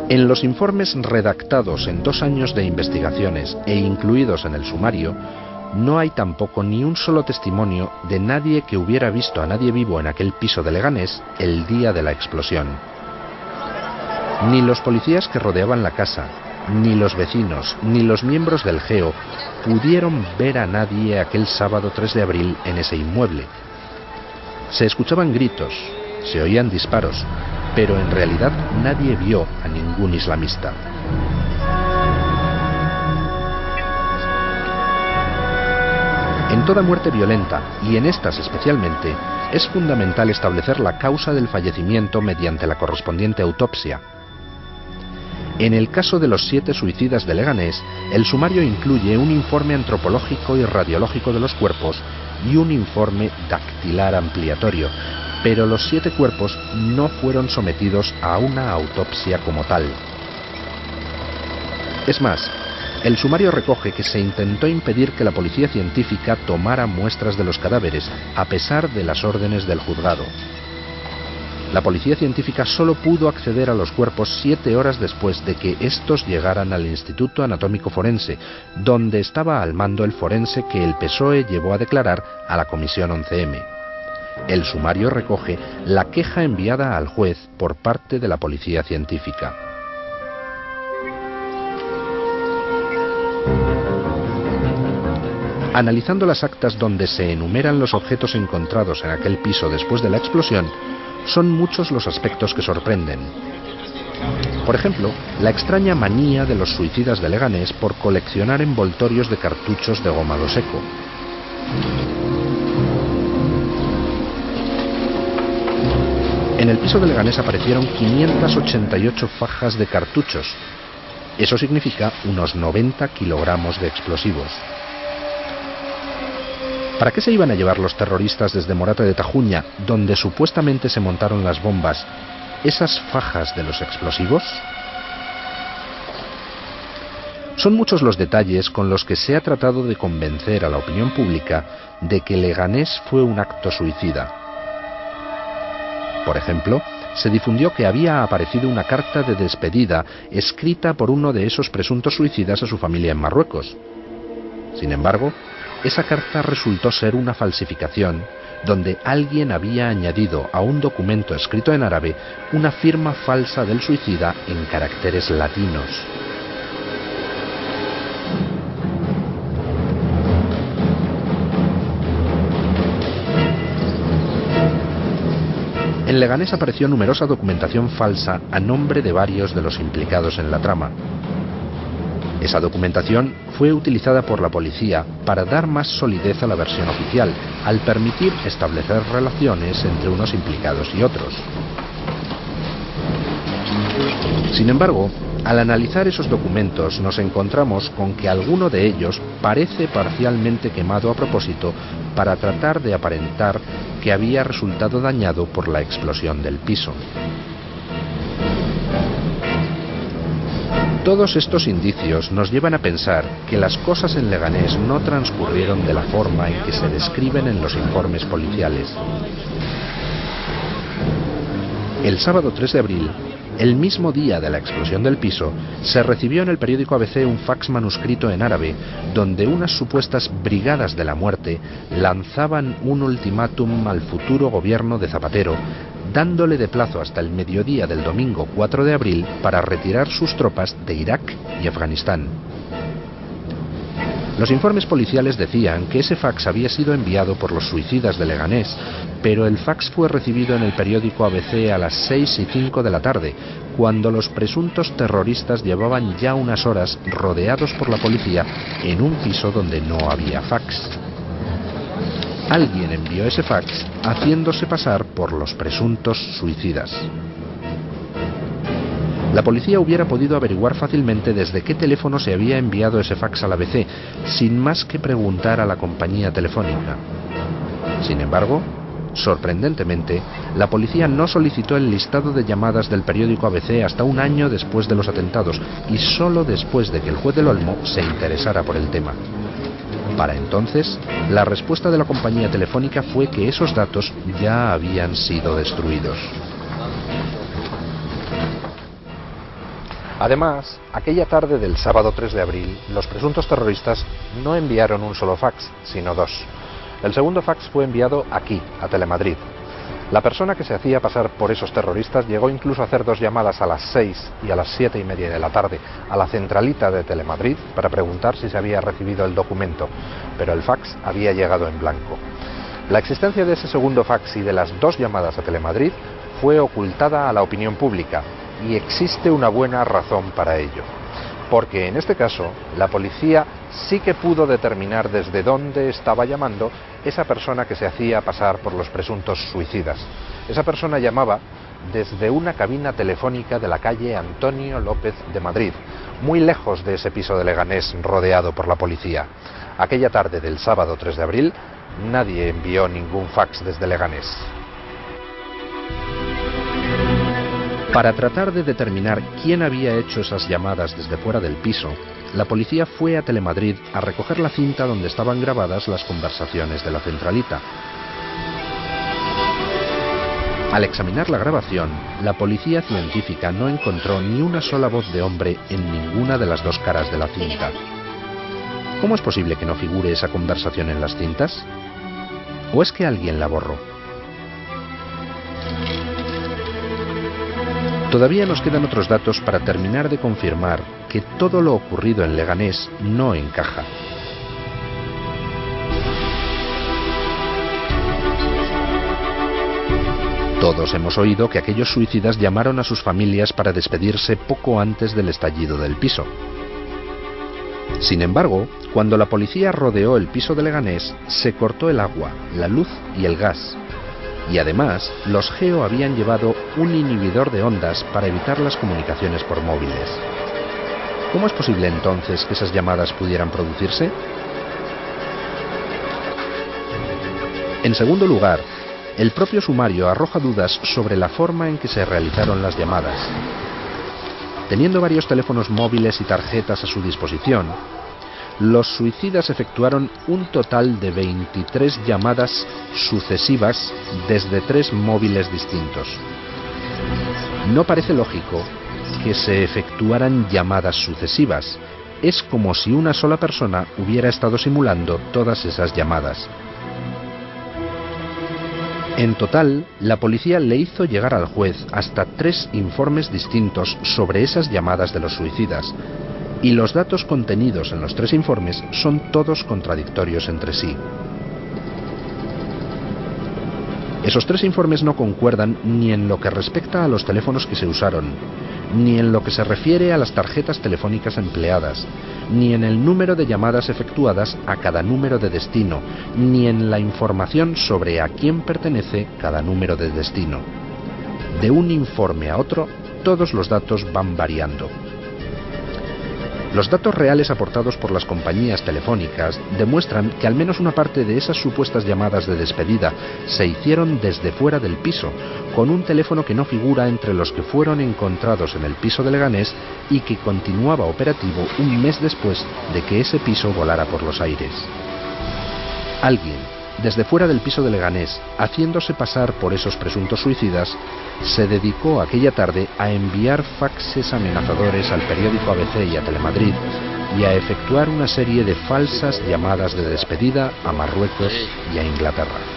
En los informes redactados en 2 años de investigaciones e incluidos en el sumario, no hay tampoco ni un solo testimonio de nadie que hubiera visto a nadie vivo en aquel piso de Leganés el día de la explosión. Ni los policías que rodeaban la casa, ni los vecinos, ni los miembros del GEO pudieron ver a nadie aquel sábado 3 de abril en ese inmueble. Se escuchaban gritos, se oían disparos, pero en realidad nadie vio a ningún islamista. En toda muerte violenta, y en estas especialmente, es fundamental establecer la causa del fallecimiento mediante la correspondiente autopsia. En el caso de los 7 suicidas de Leganés, el sumario incluye un informe antropológico y radiológico de los cuerpos y un informe dactilar ampliatorio, pero los 7 cuerpos no fueron sometidos a una autopsia como tal. Es más, el sumario recoge que se intentó impedir que la policía científica tomara muestras de los cadáveres, a pesar de las órdenes del juzgado. La policía científica solo pudo acceder a los cuerpos 7 horas después de que estos llegaran al Instituto Anatómico Forense, donde estaba al mando el forense que el PSOE llevó a declarar a la Comisión 11M. El sumario recoge la queja enviada al juez por parte de la policía científica. Analizando las actas donde se enumeran los objetos encontrados en aquel piso después de la explosión, son muchos los aspectos que sorprenden. Por ejemplo, la extraña manía de los suicidas de Leganés por coleccionar envoltorios de cartuchos de gómado seco. En el piso de Leganés aparecieron 588 fajas de cartuchos. Eso significa unos 90 kilogramos de explosivos. ¿Para qué se iban a llevar los terroristas desde Morata de Tajuña, donde supuestamente se montaron las bombas, esas fajas de los explosivos? Son muchos los detalles con los que se ha tratado de convencer a la opinión pública de que Leganés fue un acto suicida. Por ejemplo, se difundió que había aparecido una carta de despedida escrita por uno de esos presuntos suicidas a su familia en Marruecos. Sin embargo, esa carta resultó ser una falsificación, donde alguien había añadido a un documento escrito en árabe una firma falsa del suicida en caracteres latinos. En Leganés apareció numerosa documentación falsa a nombre de varios de los implicados en la trama. Esa documentación fue utilizada por la policía para dar más solidez a la versión oficial, al permitir establecer relaciones entre unos implicados y otros. Sin embargo, al analizar esos documentos nos encontramos con que alguno de ellos parece parcialmente quemado a propósito para tratar de aparentar que había resultado dañado por la explosión del piso. Todos estos indicios nos llevan a pensar que las cosas en Leganés no transcurrieron de la forma en que se describen en los informes policiales. El sábado 3 de abril, el mismo día de la explosión del piso, se recibió en el periódico ABC un fax manuscrito en árabe donde unas supuestas brigadas de la muerte lanzaban un ultimátum al futuro gobierno de Zapatero, dándole de plazo hasta el mediodía del domingo 4 de abril para retirar sus tropas de Irak y Afganistán. Los informes policiales decían que ese fax había sido enviado por los suicidas de Leganés, pero el fax fue recibido en el periódico ABC a las 6:05 de la tarde, cuando los presuntos terroristas llevaban ya unas horas rodeados por la policía en un piso donde no había fax. Alguien envió ese fax haciéndose pasar por los presuntos suicidas. La policía hubiera podido averiguar fácilmente desde qué teléfono se había enviado ese fax al ABC, sin más que preguntar a la compañía telefónica. Sin embargo, sorprendentemente, la policía no solicitó el listado de llamadas del periódico ABC hasta un año después de los atentados, y solo después de que el juez del Olmo se interesara por el tema. Para entonces, la respuesta de la compañía telefónica fue que esos datos ya habían sido destruidos. Además, aquella tarde del sábado 3 de abril, los presuntos terroristas no enviaron un solo fax, sino dos. El segundo fax fue enviado aquí, a Telemadrid. La persona que se hacía pasar por esos terroristas llegó incluso a hacer dos llamadas a las 6 y a las 7:30 de la tarde a la centralita de Telemadrid para preguntar si se había recibido el documento, pero el fax había llegado en blanco. La existencia de ese segundo fax y de las dos llamadas a Telemadrid fue ocultada a la opinión pública, y existe una buena razón para ello. Porque en este caso, la policía sí que pudo determinar desde dónde estaba llamando esa persona que se hacía pasar por los presuntos suicidas. Esa persona llamaba desde una cabina telefónica de la calle Antonio López de Madrid, muy lejos de ese piso de Leganés rodeado por la policía. Aquella tarde del sábado 3 de abril, nadie envió ningún fax desde Leganés. Para tratar de determinar quién había hecho esas llamadas desde fuera del piso, la policía fue a Telemadrid a recoger la cinta donde estaban grabadas las conversaciones de la centralita. Al examinar la grabación, la policía científica no encontró ni una sola voz de hombre en ninguna de las dos caras de la cinta. ¿Cómo es posible que no figure esa conversación en las cintas? ¿O es que alguien la borró? Todavía nos quedan otros datos para terminar de confirmar que todo lo ocurrido en Leganés no encaja. Todos hemos oído que aquellos suicidas llamaron a sus familias para despedirse poco antes del estallido del piso. Sin embargo, cuando la policía rodeó el piso de Leganés, se cortó el agua, la luz y el gas. Y además, los GEO habían llevado un inhibidor de ondas para evitar las comunicaciones por móviles. ¿Cómo es posible entonces que esas llamadas pudieran producirse? En segundo lugar, el propio sumario arroja dudas sobre la forma en que se realizaron las llamadas. Teniendo varios teléfonos móviles y tarjetas a su disposición, los suicidas efectuaron un total de 23 llamadas sucesivas desde 3 móviles distintos. No parece lógico que se efectuaran llamadas sucesivas. Es como si una sola persona hubiera estado simulando todas esas llamadas. En total, la policía le hizo llegar al juez hasta 3 informes distintos sobre esas llamadas de los suicidas, y los datos contenidos en los 3 informes son todos contradictorios entre sí. Esos 3 informes no concuerdan ni en lo que respecta a los teléfonos que se usaron, ni en lo que se refiere a las tarjetas telefónicas empleadas, ni en el número de llamadas efectuadas a cada número de destino, ni en la información sobre a quién pertenece cada número de destino. De un informe a otro, todos los datos van variando. Los datos reales aportados por las compañías telefónicas demuestran que al menos una parte de esas supuestas llamadas de despedida se hicieron desde fuera del piso, con un teléfono que no figura entre los que fueron encontrados en el piso de Leganés y que continuaba operativo un mes después de que ese piso volara por los aires. Alguien, desde fuera del piso de Leganés, haciéndose pasar por esos presuntos suicidas, se dedicó aquella tarde a enviar faxes amenazadores al periódico ABC y a Telemadrid y a efectuar una serie de falsas llamadas de despedida a Marruecos y a Inglaterra.